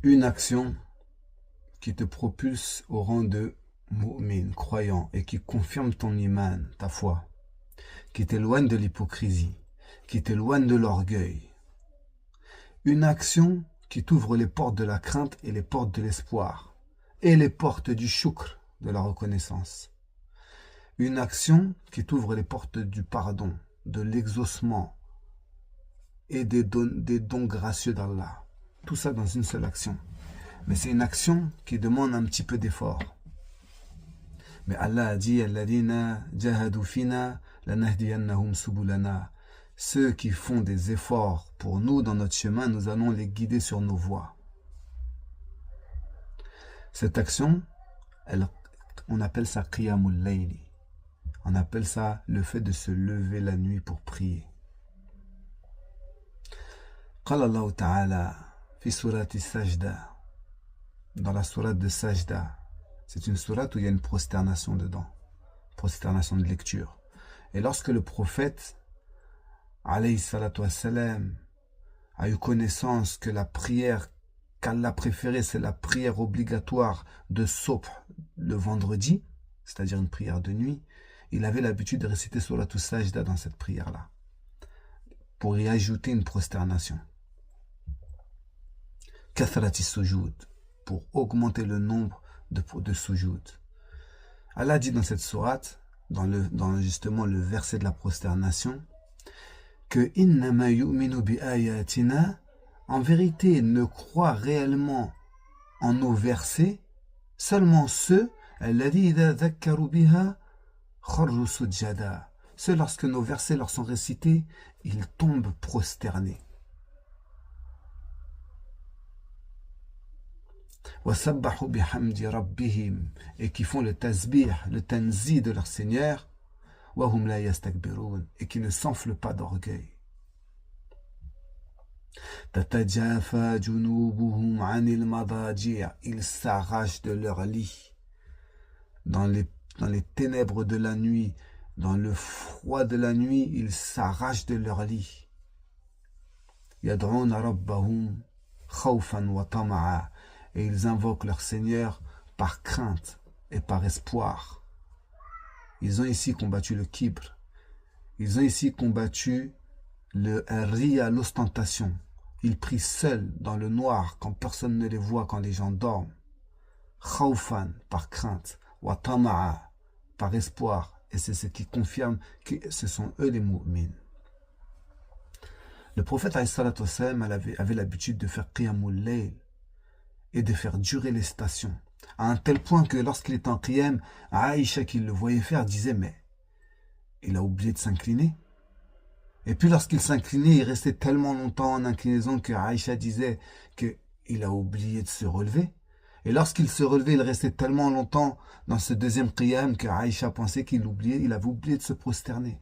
Une action qui te propulse au rang de mu'min, croyant, et qui confirme ton iman, ta foi, qui t'éloigne de l'hypocrisie, qui t'éloigne de l'orgueil. Une action qui t'ouvre les portes de la crainte et les portes de l'espoir, et les portes du shukr, de la reconnaissance. Une action qui t'ouvre les portes du pardon, de l'exaucement et des dons gracieux d'Allah. Tout ça dans une seule action. Mais c'est une action qui demande un petit peu d'effort. Mais Allah a dit, Alladhina jahadu fina lanahdiyannahum subulana. Ceux qui font des efforts pour nous dans notre chemin, nous allons les guider sur nos voies. Cette action, on appelle ça qiyamul layli. On appelle ça le fait de se lever la nuit pour prier. Qala Allah Ta'ala fi surati Sajda. Dans la sourate de Sajda, c'est une sourate où il y a une prosternation dedans, prosternation de lecture. Et lorsque le prophète, alayhi salatu wassalam, a eu connaissance que la prière qu'Allah préférait, c'est la prière obligatoire de Sobh le vendredi, c'est-à-dire une prière de nuit, il avait l'habitude de réciter sourate Sajda dans cette prière-là, pour y ajouter une prosternation. Kathrati sujud, pour augmenter le nombre de sujoud. Allah dit dans cette sourate, dans justement le verset de la prosternation, que innama yu'minu bi ayatina, en vérité ne croient réellement en nos versets seulement ceux alladhi idha dhakkaru biha kharru sujada. Ceux lorsque nos versets leur sont récités, ils tombent prosternés. Et qui font le tasbih, le tanzi de leur Seigneur, et qui ne s'enflent pas d'orgueil. Ils s'arrachent de leur lit dans les ténèbres de la nuit, dans le froid de la nuit, ils s'arrachent de leur lit. Yad'una rabbahum khawfan wa tama'a. Et ils invoquent leur Seigneur par crainte et par espoir. Ils ont ici combattu le kibr. Ils ont ici combattu le riya, l'ostentation. Ils prient seuls dans le noir quand personne ne les voit, quand les gens dorment. Khawfan, par crainte. Wa tama'a, par espoir. Et c'est ce qui confirme que ce sont eux les mu'min. Le prophète avait l'habitude de faire qiyamul layl et de faire durer les stations, à un tel point que lorsqu'il était en qiyam, Aïcha qui le voyait faire disait mais il a oublié de s'incliner. Et puis lorsqu'il s'inclinait, il restait tellement longtemps en inclinaison que Aïcha disait qu'il a oublié de se relever. Et lorsqu'il se relevait, il restait tellement longtemps dans ce deuxième qiyam que Aïcha pensait il avait oublié de se prosterner.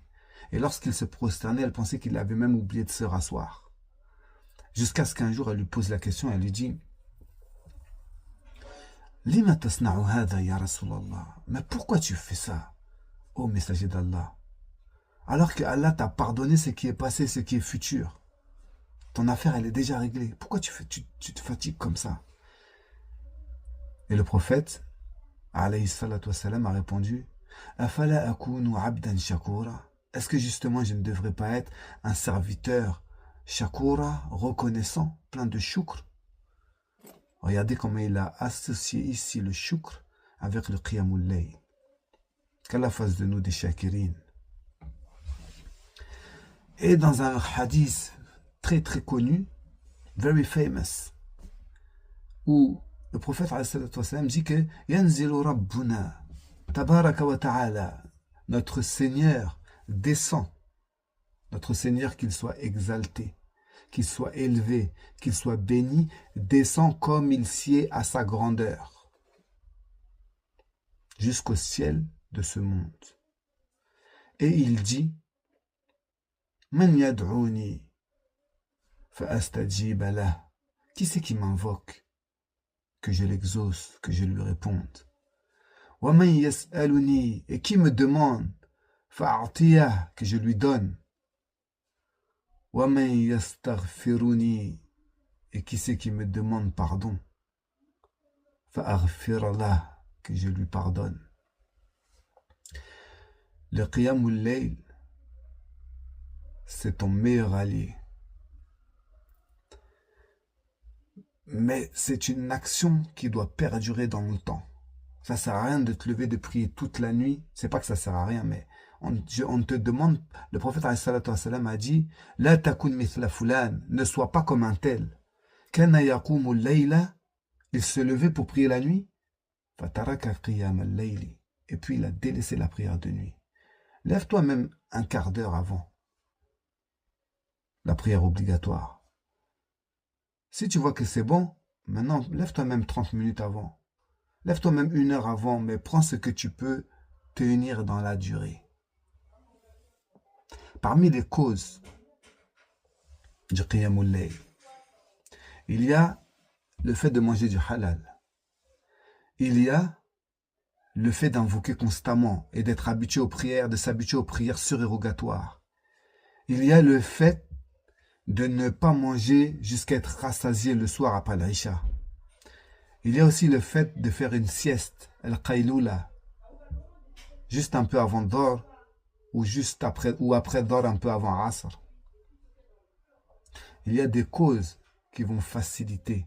Et lorsqu'il se prosternait, elle pensait qu'il avait même oublié de se rasseoir. Jusqu'à ce qu'un jour elle lui pose la question, elle lui dit Lima tasna'u hadha ya Rasulallah. Mais pourquoi tu fais ça, ô messager d'Allah? Alors que Allah t'a pardonné ce qui est passé, ce qui est futur. Ton affaire, elle est déjà réglée. Pourquoi tu te fatigues comme ça? Et le prophète, alayhi salatu wassalam, a répondu Afala akunu abdan shakura. Est-ce que justement je ne devrais pas être un serviteur shakura, reconnaissant, plein de shukr? Regardez comment il a associé ici le shukr avec le qiyamul layl. Qu'Allah fasse de nous des shakirin. Et dans un hadith très très connu, very famous, où le prophète dit que Yanzilu Rabbuna Tabaraka wa Ta'ala, notre Seigneur descend, notre Seigneur qu'il soit exalté, qu'il soit élevé, qu'il soit béni, descend comme il sied à sa grandeur, jusqu'au ciel de ce monde. Et il dit Man yad'uni fa astajib lah. Qui c'est qui m'invoque? Que je l'exauce, que je lui réponde. Wa man yas'aluni, et qui me demande fa'atiyah, que je lui donne. Wa man yastaghfiruni, Et qui c'est qui me demande pardon? Fa'aghfir lah, que je lui pardonne. Le qiyamul layl, c'est ton meilleur allié. Mais c'est une action qui doit perdurer dans le temps. Ça sert à rien de te lever, de prier toute la nuit. C'est pas que ça sert à rien, mais on te demande, le prophète a dit, La takun mithla fulan, ne sois pas comme un tel. Kana yaqumu layla, il se levait pour prier la nuit. Fataraka qiyam al-layli. Et puis il a délaissé la prière de nuit. Lève-toi même un quart d'heure avant la prière obligatoire. Si tu vois que c'est bon, maintenant lève-toi même 30 minutes avant. Lève-toi même 1 heure avant, mais prends ce que tu peux tenir dans la durée. Parmi les causes du qiyamul layl, il y a le fait de manger du halal. Il y a le fait d'invoquer constamment et d'être habitué aux prières, de s'habituer aux prières surérogatoires. Il y a le fait de ne pas manger jusqu'à être rassasié le soir après l'Aïcha. Il y a aussi le fait de faire une sieste, al-qaïloula, juste un peu avant Dhor ou juste après ou après Dhor un peu avant Asr. Il y a des causes qui vont faciliter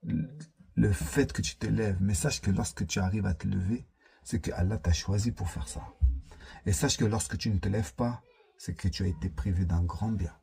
le fait que tu te lèves, mais sache que lorsque tu arrives à te lever, c'est que Allah t'a choisi pour faire ça. Et sache que lorsque tu ne te lèves pas, c'est que tu as été privé d'un grand bien.